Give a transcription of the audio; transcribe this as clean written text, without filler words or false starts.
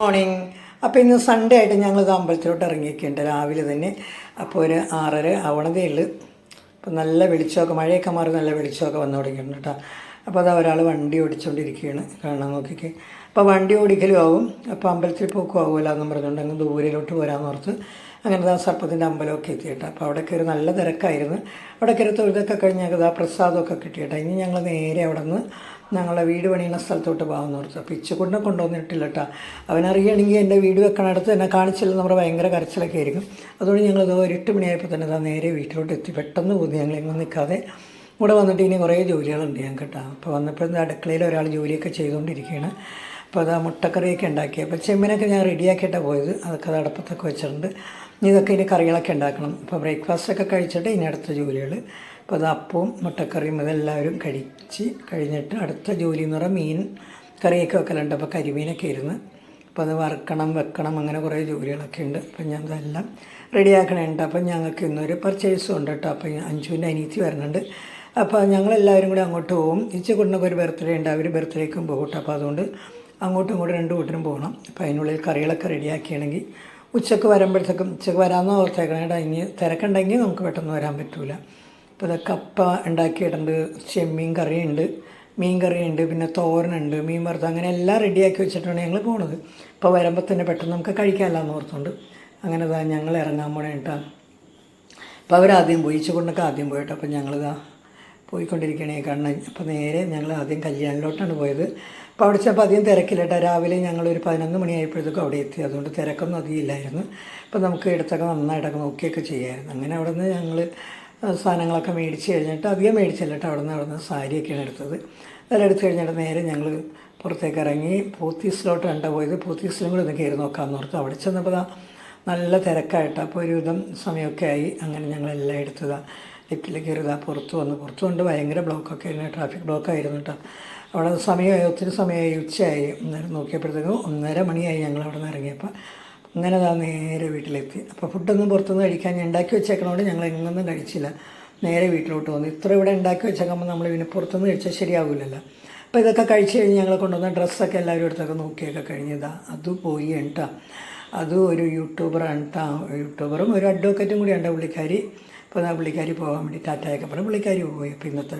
Morning. അപ്പോൾ ഇന്ന് Sunday ആയിട്ട് ഞങ്ങൾ അമ്പലത്തിലോട്ട് ഇറങ്ങിയൊക്കെയുണ്ട് രാവിലെ തന്നെ. അപ്പോൾ ഒരു 6:30 ആവണതേ ഉള്ളൂ. അപ്പോൾ നല്ല വെളിച്ചമൊക്കെ, മഴയൊക്കെ മാറി നല്ല വെളിച്ചമൊക്കെ വന്നു തുടങ്ങിയിട്ടുണ്ട് കേട്ടോ. അപ്പോൾ അതാ ഒരാൾ വണ്ടി ഓടിച്ചുകൊണ്ടിരിക്കുകയാണ്, കാണാൻ നോക്കിക്കേ. അപ്പോൾ വണ്ടി ഓടിക്കലും ആവും, അപ്പോൾ അമ്പലത്തിൽ പോക്കും ആവുമല്ലോ എന്നും പറഞ്ഞുകൊണ്ട് അങ്ങ് ദൂരയിലോട്ട് പോരാമെന്ന് ഓർത്ത് അങ്ങനെ ആ സർപ്പത്തിൻ്റെ അമ്പലമൊക്കെ എത്തി കേട്ടോ. അപ്പോൾ അവിടെ കയറി നല്ല തിരക്കായിരുന്നു. അവിടെ കയറി തൊഴുതൊക്കെ കഴിഞ്ഞ് ഞങ്ങൾക്ക് ആ പ്രസാദമൊക്കെ കിട്ടി കേട്ടോ. ഇനി ഞങ്ങൾ നേരെ അവിടെ നിന്ന് ഞങ്ങളുടെ വീട് പണിയുന്ന സ്ഥലത്തോട്ട് പോകാമെന്ന് ഓർത്തു. അപ്പോൾ ഇച്ചുകൊണ്ടിനെ കൊണ്ടുവന്നിട്ടില്ല കേട്ടോ. അവനറിയണമെങ്കിൽ എൻ്റെ വീട് വെക്കണടുത്ത് എന്നെ കാണിച്ചില്ല നമ്മുടെ ഭയങ്കര കരച്ചിലൊക്കെ ആയിരിക്കും. അതുകൊണ്ട് ഞങ്ങളത് ഒരു 8 മണിയായപ്പോൾ തന്നെ അതാ നേരെ വീട്ടിലോട്ട് എത്തി. പെട്ടെന്ന് പോയി ഞങ്ങളെങ്ങും നിൽക്കാതെ ഇവിടെ വന്നിട്ട് ഇനി കുറേ ജോലികളുണ്ട് ഞാൻ കേട്ടോ. അപ്പോൾ വന്നപ്പോൾ അടുക്കളയിൽ ഒരാൾ ജോലിയൊക്കെ ചെയ്തുകൊണ്ടിരിക്കുകയാണ്. അപ്പോൾ അത് മുട്ടക്കറിയൊക്കെ ഉണ്ടാക്കി. അപ്പോൾ ചെമ്മീനൊക്കെ ഞാൻ റെഡിയാക്കിയിട്ടാണ് പോയത്. അതൊക്കെ അത് അടുപ്പത്തൊക്കെ വെച്ചിട്ടുണ്ട്. ഇതൊക്കെ ഇനി കറികളൊക്കെ ഉണ്ടാക്കണം. അപ്പോൾ ബ്രേക്ക്ഫാസ്റ്റൊക്കെ കഴിച്ചിട്ട് ഇനി അടുത്ത ജോലികൾ. അപ്പോൾ അത് അപ്പവും മുട്ടക്കറിയും ഇതെല്ലാവരും കഴിച്ച് കഴിഞ്ഞിട്ട് അടുത്ത ജോലി എന്ന് പറഞ്ഞാൽ മീൻ കറിയൊക്കെ വെക്കലുണ്ട്. അപ്പോൾ കരിമീനൊക്കെ ഇരുന്ന് അപ്പോൾ അത് വറുക്കണം വെക്കണം അങ്ങനെ കുറേ ജോലികളൊക്കെ ഉണ്ട്. അപ്പം ഞാൻ ഇതെല്ലാം റെഡിയാക്കണുണ്ട്. അപ്പം ഞങ്ങൾക്ക് ഇന്നൊരു പർച്ചേസും ഉണ്ട് കേട്ടോ. അപ്പോൾ അഞ്ചുവിൻ്റെ അനിയത്തി വരുന്നുണ്ട്. അപ്പോൾ ഞങ്ങളെല്ലാവരും കൂടി അങ്ങോട്ട് പോകും. ഇച്ചുകൊണ്ടൊക്കെ ഒരു ബർത്ത്ഡേ ഉണ്ട്, അവർ ബർത്ത്ഡേക്കും പോകും കേട്ടോ. അപ്പോൾ അതുകൊണ്ട് അങ്ങോട്ടും ഇങ്ങോട്ടും 2 കൂട്ടരും പോകണം. അപ്പോൾ അതിനുള്ളിൽ കറികളൊക്കെ റെഡിയാക്കുകയാണെങ്കിൽ ഉച്ചക്ക് വരുമ്പോഴത്തേക്കും ഉച്ചക്ക് വരാമെന്ന് ഓർത്തേക്കണം കേട്ടോ. ഇനി തിരക്കുണ്ടെങ്കിൽ നമുക്ക് പെട്ടെന്ന് വരാൻ പറ്റില്ല. അപ്പോൾ ഇത് കപ്പ ഉണ്ടാക്കിയിട്ടുണ്ട്, ചെമ്മീൻ കറിയുണ്ട്, മീൻ കറിയുണ്ട്, പിന്നെ തോരനുണ്ട്, മീൻ വറുത്ത്, അങ്ങനെ എല്ലാം റെഡിയാക്കി വെച്ചിട്ടാണ് ഞങ്ങൾ പോണത്. അപ്പോൾ വരുമ്പോൾ തന്നെ പെട്ടെന്ന് നമുക്ക് കഴിക്കാമല്ലോ എന്ന് ഓർത്തുകൊണ്ട് അങ്ങനെ ഇതാ ഞങ്ങൾ ഇറങ്ങാൻ പോണേ കേട്ടോ. അപ്പോൾ അവരാദ്യം പോയി, ഇച്ചുകൊണ്ടൊക്കെ ആദ്യം പോയിട്ടോ. അപ്പോൾ ഞങ്ങളിതാ പോയിക്കൊണ്ടിരിക്കണേ കണ്ണൻ. അപ്പോൾ നേരെ ഞങ്ങൾ ആദ്യം കല്യാണിലോട്ടാണ് പോയത്. അപ്പോൾ അവിടെ ചെന്നപ്പോൾ അധികം തിരക്കില്ല കേട്ടോ. രാവിലെ ഞങ്ങളൊരു 11 മണിയായപ്പോഴത്തേക്കും അവിടെ എത്തി. അതുകൊണ്ട് തിരക്കൊന്നും അധികം ഇല്ലായിരുന്നു. അപ്പോൾ നമുക്ക് എടുത്തൊക്കെ നന്നായിട്ടൊക്കെ നോക്കിയൊക്കെ ചെയ്യാമായിരുന്നു. അങ്ങനെ അവിടെ നിന്ന് ഞങ്ങൾ സാധനങ്ങളൊക്കെ മേടിച്ച് കഴിഞ്ഞിട്ട് അധികം മേടിച്ചില്ല കേട്ടോ. അവിടെ നിന്ന് സാരിയൊക്കെയാണ് എടുത്തത്. അതെല്ലാം എടുത്ത് കഴിഞ്ഞിട്ട് നേരെ ഞങ്ങൾ പുറത്തേക്ക് ഇറങ്ങി പോത്തീസിലോട്ട് കണ്ട പോയത്. പോത്തീസിലും കൂടെ ഒന്ന് കയറി നോക്കാമെന്ന് ഓർത്ത് അവിടെ ചെന്നപ്പോൾ നല്ല തിരക്കായിട്ട്. അപ്പോൾ ഒരുവിധം സമയമൊക്കെ ആയി. അങ്ങനെ ഞങ്ങളെല്ലാം എടുത്തതാണ്. ലിഫ്റ്റിൽ കയറിയതാണ് പുറത്ത് കൊണ്ട് ഭയങ്കര ബ്ലോക്കൊക്കെ ആയിരുന്നു, ട്രാഫിക് ബ്ലോക്കായിരുന്നു കേട്ടോ. അവിടെ സമയമായി, ഒത്തിരി സമയമായി, ഉച്ചയായി. അന്നേരം നോക്കിയപ്പോഴത്തേക്കും 1:30 മണിയായി ഞങ്ങൾ അവിടെ നിന്ന് ഇറങ്ങിയപ്പോൾ. അങ്ങനെ നേരെ വീട്ടിലെത്തി. അപ്പോൾ ഫുഡൊന്നും പുറത്തുനിന്ന് കഴിക്കാൻ ഞാൻ ഉണ്ടാക്കി വെച്ചേക്കണോണ്ട് ഞങ്ങൾ എങ്ങൊന്നും കഴിച്ചില്ല. നേരെ വീട്ടിലോട്ട് വന്നു. ഇത്ര ഇവിടെ ഉണ്ടാക്കി വെച്ചേക്കുമ്പോൾ നമ്മൾ പിന്നെ പുറത്തുനിന്ന് കഴിച്ചാൽ ശരിയാവില്ലല്ലോ. അപ്പോൾ ഇതൊക്കെ കഴിച്ച് കഴിഞ്ഞ് ഞങ്ങൾ കൊണ്ടുവന്ന ഡ്രസ്സൊക്കെ എല്ലാവരും എടുത്തൊക്കെ നോക്കിയൊക്കെ കഴിഞ്ഞതാണ്. അത് പോയി കേട്ടോ. അതും ഒരു യൂട്യൂബറാണ് കേട്ടോ. യൂട്യൂബറും ഒരു അഡ്വക്കേറ്റും കൂടിയാണ് പുള്ളിക്കാരി. അപ്പോൾ ആ പുള്ളിക്കാരി പോകാൻ വേണ്ടി ടാറ്റയൊക്കെ പറഞ്ഞ് പുള്ളിക്കാരി പോയി. അപ്പോൾ ഇന്നത്തെ